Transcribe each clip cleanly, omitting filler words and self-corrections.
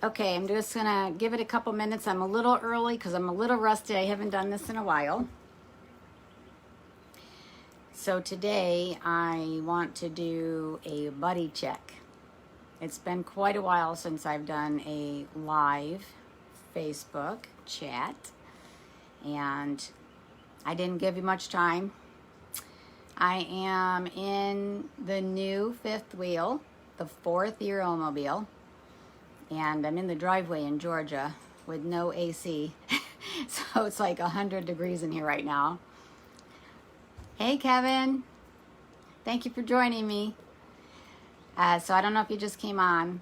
Okay, I'm just gonna give it a couple minutes. I'm a little early because I'm a little rusty. I haven't done this in a while. So today I want to do a buddy check. It's been quite a while since I've done a live Facebook chat, and I didn't give you much time. I am in the new fifth wheel, the fourth year Oldsmobile, and I'm in the driveway in Georgia with no AC. So it's like 100 degrees in here right now. Hey Kevin, thank you for joining me. So I don't know if you just came on.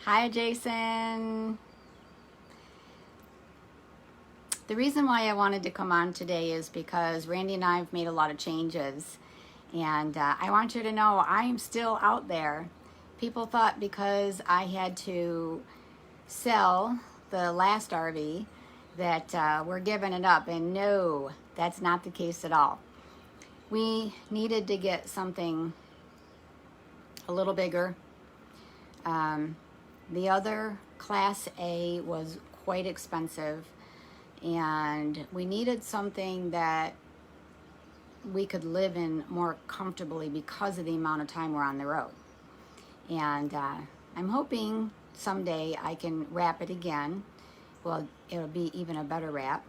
Hi Jason. The reason why I wanted to come on today is because Randy and I have made a lot of changes, and I want you to know I am still out there. People thought because I had to sell the last RV that we're giving it up, and no, that's not the case at all. We needed to get something a little bigger. The other Class A was quite expensive, and we needed something that we could live in more comfortably because of the amount of time we're on the road. And I'm hoping someday I can wrap it again. Well, it'll be even a better wrap.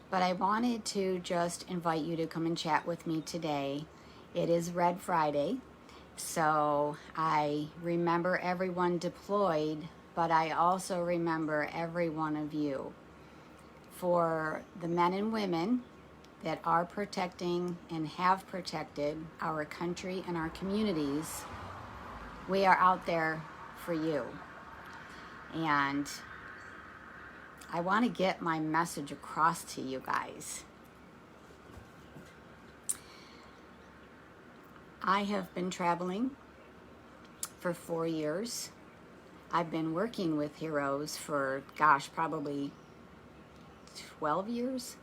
But I wanted to just invite you to come and chat with me today. It is Red Friday, so I remember everyone deployed, but I also remember every one of you. For the men and women that are protecting and have protected our country and our communities, we are out there for you. And I want to get my message across to you guys. I have been traveling for 4 years. I've been working with heroes for, probably 12 years.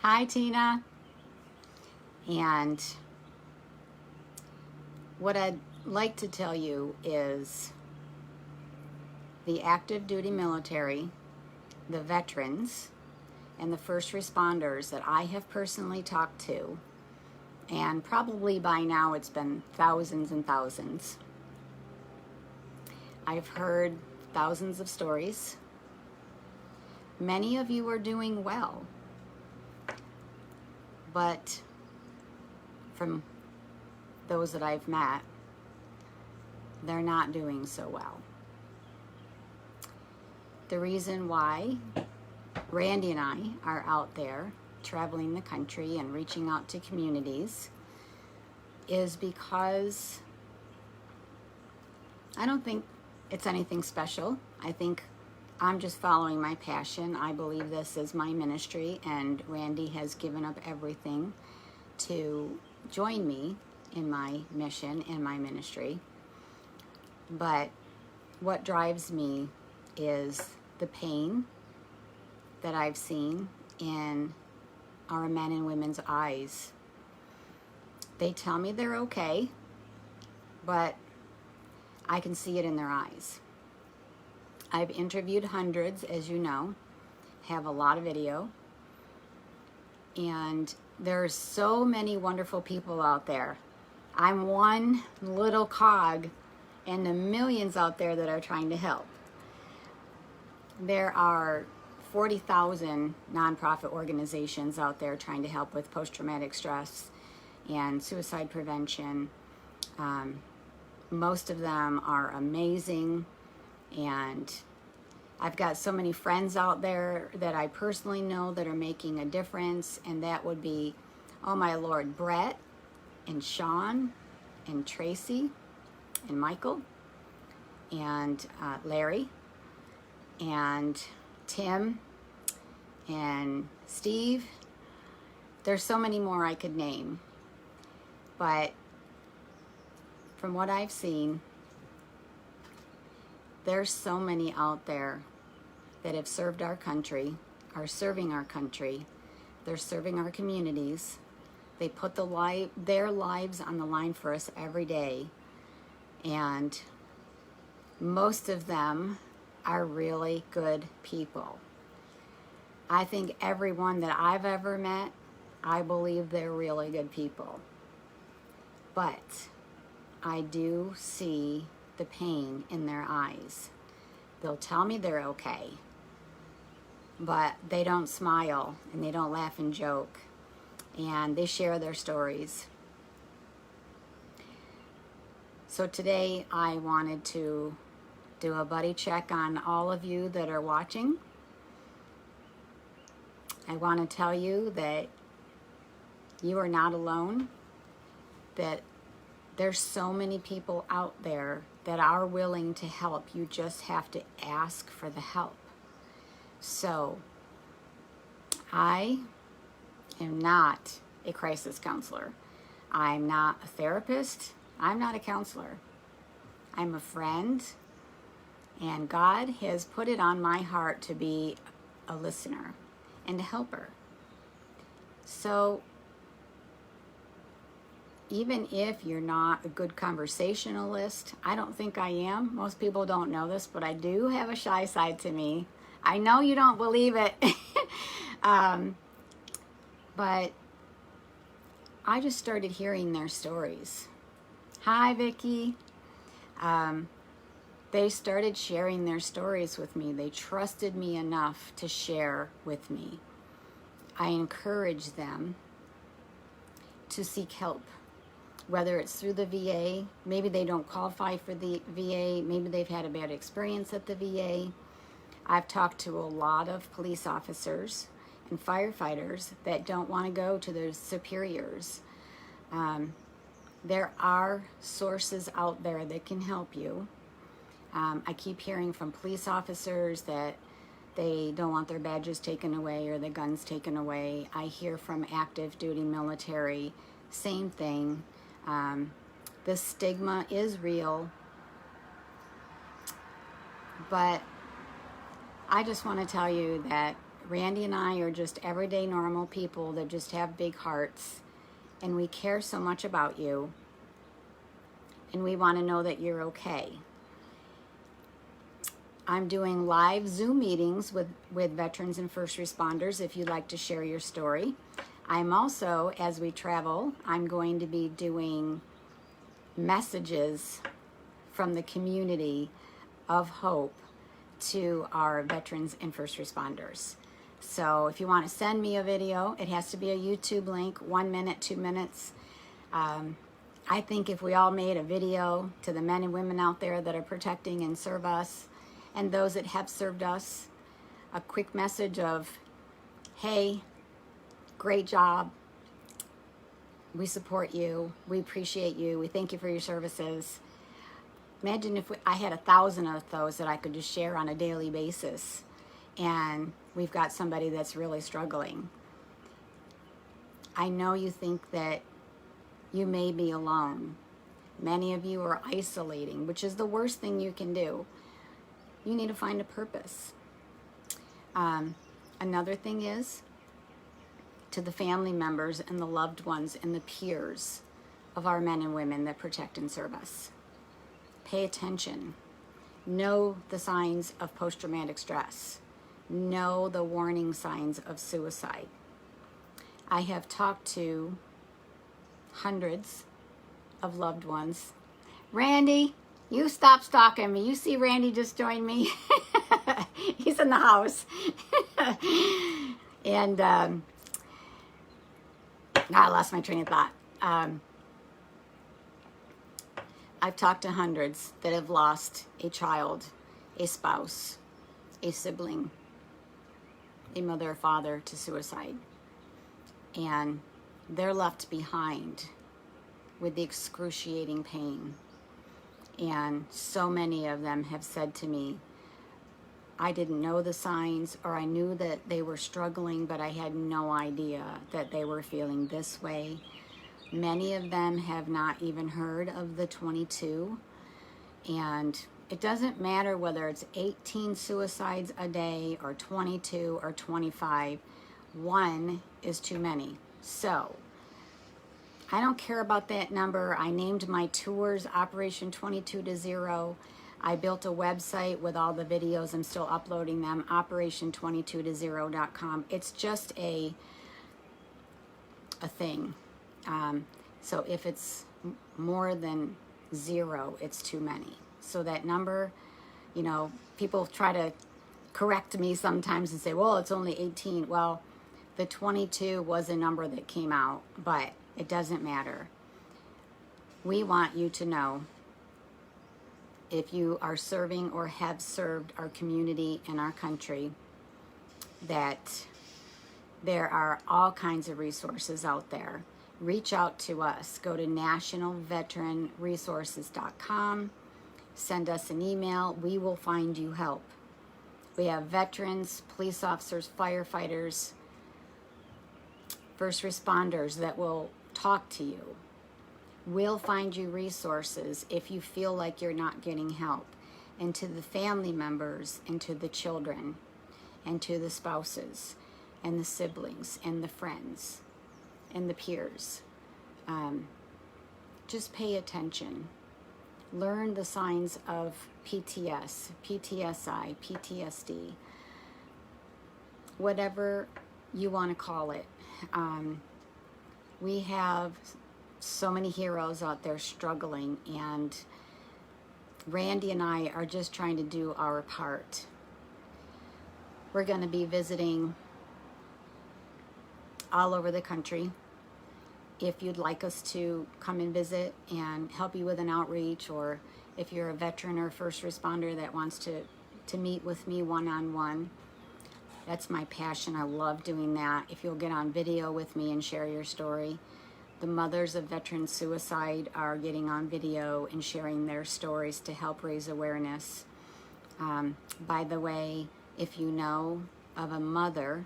Hi, Tina. And what I'd like to tell you is the active duty military, the veterans, and the first responders that I have personally talked to, and probably by now it's been thousands and thousands. I've heard thousands of stories. Many of you are doing well, but from those that I've met, they're not doing so well. The reason why Randy and I are out there traveling the country and reaching out to communities is because I don't think it's anything special. I think I'm just following my passion. I believe this is my ministry, and Randy has given up everything to join me in my mission and my ministry. But what drives me is the pain that I've seen in our men and women's eyes. They tell me they're okay, but I can see it in their eyes. I've interviewed hundreds, as you know, have a lot of video, and there's so many wonderful people out there. I'm one little cog in the millions out there that are trying to help. There are 40,000 nonprofit organizations out there trying to help with post-traumatic stress and suicide prevention. Most of them are amazing, and I've got so many friends out there that I personally know that are making a difference, and that would be, oh my Lord, Brett and Sean and Tracy and Michael and Larry and Tim and Steve. There's so many more I could name, but from what I've seen, there's so many out there that have served our country, are serving our country, they're serving our communities. They put their lives on the line for us every day, And most of them are really good people. I think everyone that I've ever met, I believe they're really good people. But I do see the pain in their eyes. They'll tell me they're okay, but they don't smile and they don't laugh and joke, and they share their stories. So today I wanted to do a buddy check on all of you that are watching. I want to tell you that you are not alone, that there's so many people out there that are willing to help. You just have to ask for the help. So, I am not a crisis counselor. I'm not a therapist. I'm not a counselor. I'm a friend, and God has put it on my heart to be a listener and a helper. So, even if you're not a good conversationalist, I don't think I am. Most people don't know this, but I do have a shy side to me. I know you don't believe it. But I just started hearing their stories. Hi, Vicki. They started sharing their stories with me. They trusted me enough to share with me. I encourage them to seek help, whether it's through the VA. Maybe they don't qualify for the VA. Maybe they've had a bad experience at the VA. I've talked to a lot of police officers and firefighters that don't want to go to their superiors. There are sources out there that can help you. I keep hearing from police officers that they don't want their badges taken away or the guns taken away. I hear from active duty military, same thing. The stigma is real, but I just want to tell you that Randy and I are just everyday normal people that just have big hearts, and we care so much about you, and we want to know that you're okay. I'm doing live Zoom meetings with veterans and first responders if you'd like to share your story. I'm also, as we travel, I'm going to be doing messages from the community of hope to our veterans and first responders. So if you want to send me a video, it has to be a YouTube link, 1 minute, 2 minutes. I think if we all made a video to the men and women out there that are protecting and serve us, and those that have served us, a quick message of, hey, great job, we support you, we appreciate you, we thank you for your services. Imagine if I had 1,000 of those that I could just share on a daily basis, and we've got somebody that's really struggling. I know you think that you may be alone. Many of you are isolating, which is the worst thing you can do. You need to find a purpose. Another thing is, to the family members and the loved ones and the peers of our men and women that protect and serve us, pay attention. Know the signs of post-traumatic stress. Know the warning signs of suicide. I have talked to hundreds of loved ones. Randy, you stop stalking me. You see Randy just joined me. He's in the house. And I lost my train of thought. I've talked to hundreds that have lost a child, a spouse, a sibling, a mother or father to suicide. And they're left behind with the excruciating pain. And so many of them have said to me, I didn't know the signs, or I knew that they were struggling, but I had no idea that they were feeling this way. Many of them have not even heard of the 22. And it doesn't matter whether it's 18 suicides a day or 22 or 25. One is too many. So I don't care about that number. I named my tours Operation 22 to 0. I built a website with all the videos. I'm still uploading them, operation22to0.com. It's just a thing. So if it's more than 0, it's too many. So that number, you know, people try to correct me sometimes and say, well, it's only 18. Well, the 22 was a number that came out, but it doesn't matter. We want you to know, if you are serving or have served our community and our country, that there are all kinds of resources out there. Reach out to us. Go to nationalveteranresources.com. Send us an email. We will find you help. We have veterans, police officers, firefighters, first responders that will talk to you. We'll find you resources if you feel like you're not getting help. And to the family members, and to the children, and to the spouses, and the siblings, and the friends, and the peers. Just pay attention. Learn the signs of PTS, PTSI, PTSD, whatever you want to call it. We have so many heroes out there struggling, and Randy and I are just trying to do our part. We're going to be visiting all over the country. If you'd like us to come and visit and help you with an outreach, or if you're a veteran or first responder that wants to meet with me one-on-one, that's my passion. I love doing that. If you'll get on video with me and share your story. The mothers of veteran suicide are getting on video and sharing their stories to help raise awareness. By the way, if you know of a mother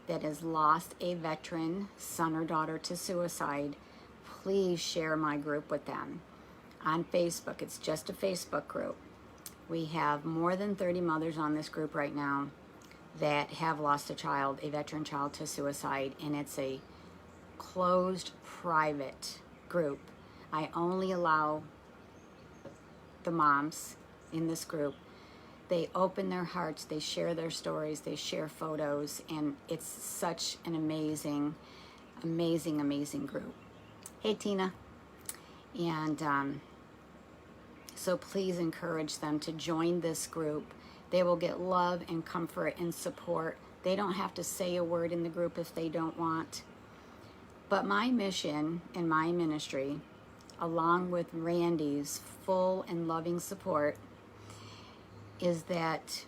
that has lost a veteran son or daughter to suicide, please share my group with them. On Facebook, it's just a Facebook group. We have more than 30 mothers on this group right now that have lost a child, a veteran child, to suicide, and it's a closed, private group. I only allow the moms in this group. They open their hearts, they share their stories, they share photos, and it's such an amazing, amazing, amazing group. Hey, Tina. And so please encourage them to join this group. They will get love and comfort and support. They don't have to say a word in the group if they don't want. But my mission and my ministry, along with Randy's full and loving support, is that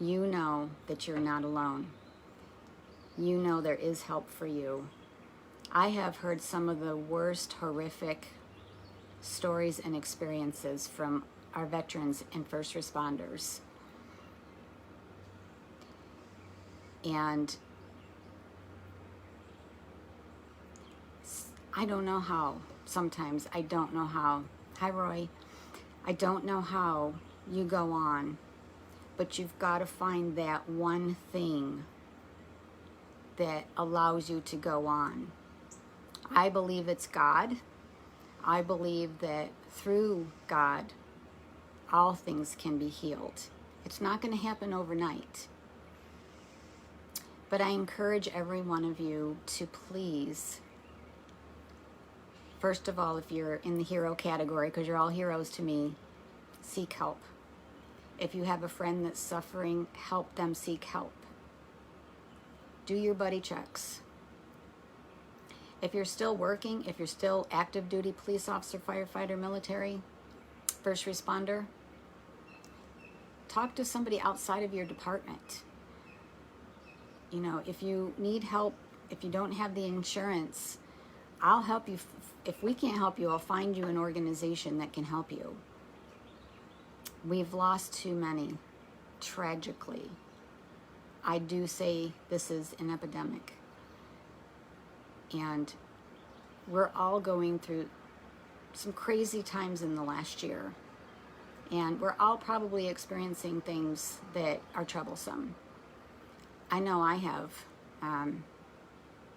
you know that you're not alone. You know there is help for you. I have heard some of the worst, horrific stories and experiences from our veterans and first responders. And I don't know how. Sometimes I don't know how. Hi, Roy. I don't know how you go on, but you've got to find that one thing that allows you to go on. I believe it's God. I believe that through God, all things can be healed. It's not going to happen overnight. But I encourage every one of you to please, first of all, if you're in the hero category, because you're all heroes to me, seek help. If you have a friend that's suffering, help them seek help. Do your buddy checks. If you're still working, if you're still active duty police officer, firefighter, military, first responder, talk to somebody outside of your department. You know, if you need help, if you don't have the insurance, I'll help you. If we can't help you, I'll find you an organization that can help you. We've lost too many, tragically. I do say this is an epidemic. And we're all going through some crazy times in the last year. And we're all probably experiencing things that are troublesome. I know I have.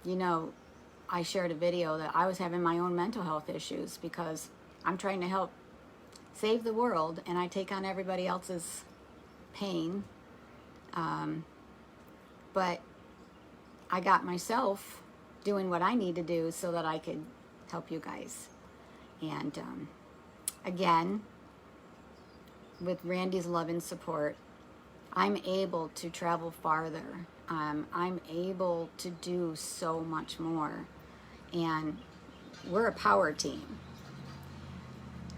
You know, I shared a video that I was having my own mental health issues because I'm trying to help save the world and I take on everybody else's pain. But I got myself doing what I need to do so that I could help you guys. And again, with Randy's love and support, I'm able to travel farther. I'm able to do so much more. And we're a power team.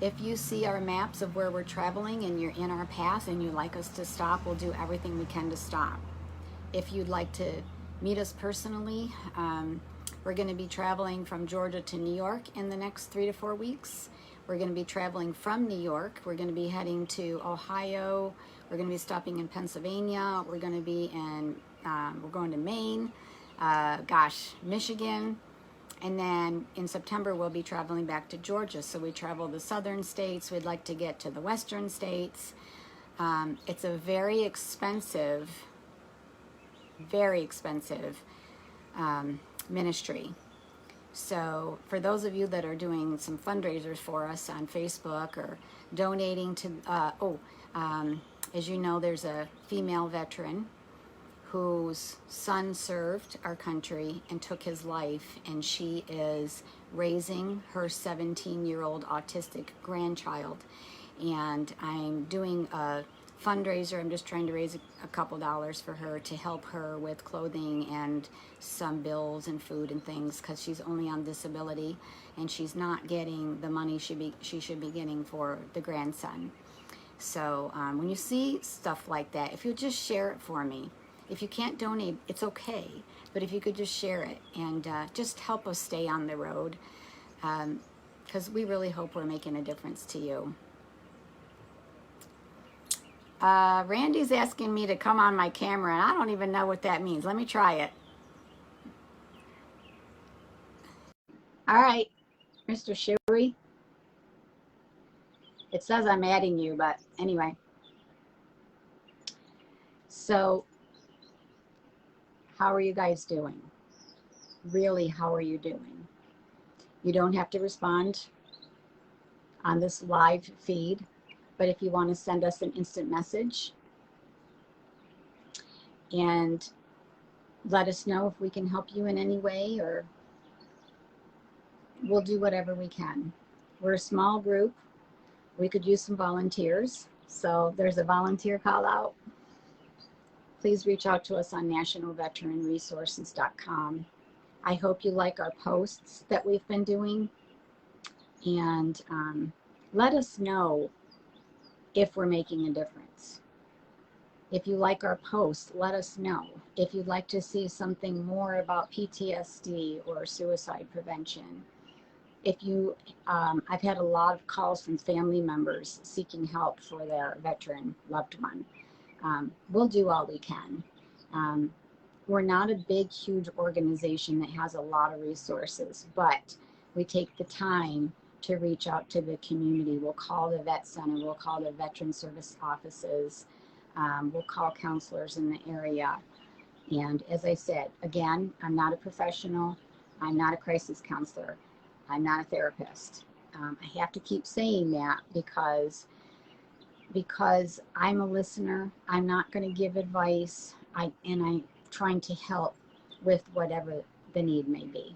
If you see our maps of where we're traveling and you're in our path and you'd like us to stop, we'll do everything we can to stop. If you'd like to meet us personally, we're going to be traveling from Georgia to New York in the next 3 to 4 weeks. We're going to be traveling from New York. We're going to be heading to Ohio. We're going to be stopping in Pennsylvania. We're going to be in, we're going to Maine, Michigan. And then in September, we'll be traveling back to Georgia. So we travel the southern states. We'd like to get to the western states. It's a very expensive ministry. So for those of you that are doing some fundraisers for us on Facebook or donating to, as you know, there's a female veteran whose son served our country and took his life, and she is raising her 17-year-old autistic grandchild. And I'm doing a fundraiser. I'm just trying to raise a couple dollars for her to help her with clothing and some bills and food and things, because she's only on disability and she's not getting the money she should be getting for the grandson. So when you see stuff like that, if you just share it for me. If you can't donate, it's okay, but if you could just share it and just help us stay on the road, because we really hope we're making a difference to you. Randy's asking me to come on my camera, and I don't even know what that means. Let me try it. All right, Mr. Sherry. It says I'm adding you, but anyway. So, how are you guys doing? Really, how are you doing? You don't have to respond on this live feed, but if you want to send us an instant message and let us know if we can help you in any way, or we'll do whatever we can. We're a small group. We could use some volunteers. So there's a volunteer call out. Please reach out to us on nationalveteranresources.com. I hope you like our posts that we've been doing, and let us know if we're making a difference. If you like our posts, let us know. If you'd like to see something more about PTSD or suicide prevention. If you, I've had a lot of calls from family members seeking help for their veteran loved one. We'll do all we can. We're not a big, huge organization that has a lot of resources, but we take the time to reach out to the community. We'll call the vet center, we'll call the veteran service offices, we'll call counselors in the area. And as I said, again, I'm not a professional, I'm not a crisis counselor, I'm not a therapist. I have to keep saying that because I'm a listener. I'm not going to give advice. I'm trying to help with whatever the need may be.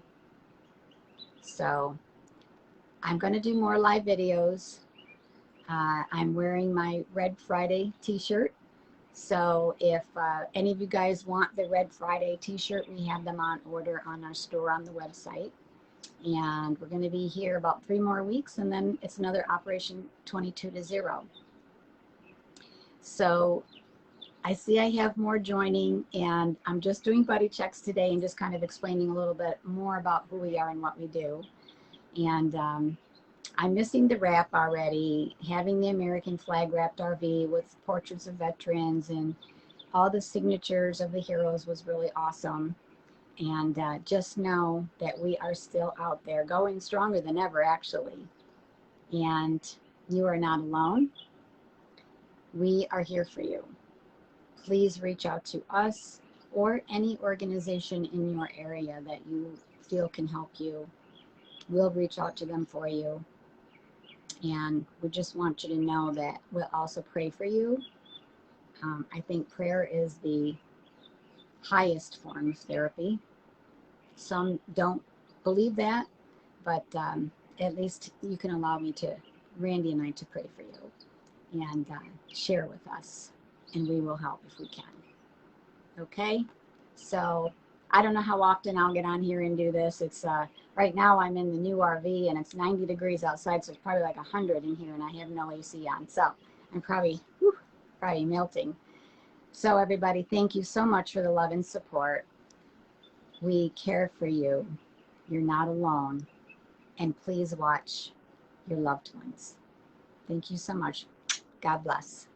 So I'm going to do more live videos. I'm wearing my Red Friday t-shirt. So if any of you guys want the Red Friday t-shirt, we have them on order on our store on the website. And we're going to be here about 3 more weeks, and then it's another Operation 22-0. So I see I have more joining, and I'm just doing buddy checks today and just kind of explaining a little bit more about who we are and what we do. And I'm missing the wrap already. Having the American flag wrapped RV with portraits of veterans and all the signatures of the heroes was really awesome. And just know that we are still out there, going stronger than ever, actually. And you are not alone. We are here for you. Please reach out to us or any organization in your area that you feel can help you. We'll reach out to them for you. And we just want you to know that we'll also pray for you. I think prayer is the highest form of therapy. Some don't believe that, but at least you can allow me to, Randy and I, to pray for you and share with us, and we will help if we can. Okay? So I don't know how often I'll get on here and do this. It's right now I'm in the new RV and it's 90 degrees outside, so it's probably like 100 in here, and I have no AC on. So I'm probably melting. So everybody, thank you so much for the love and support. We care for you. You're not alone. And please watch your loved ones. Thank you so much. God bless.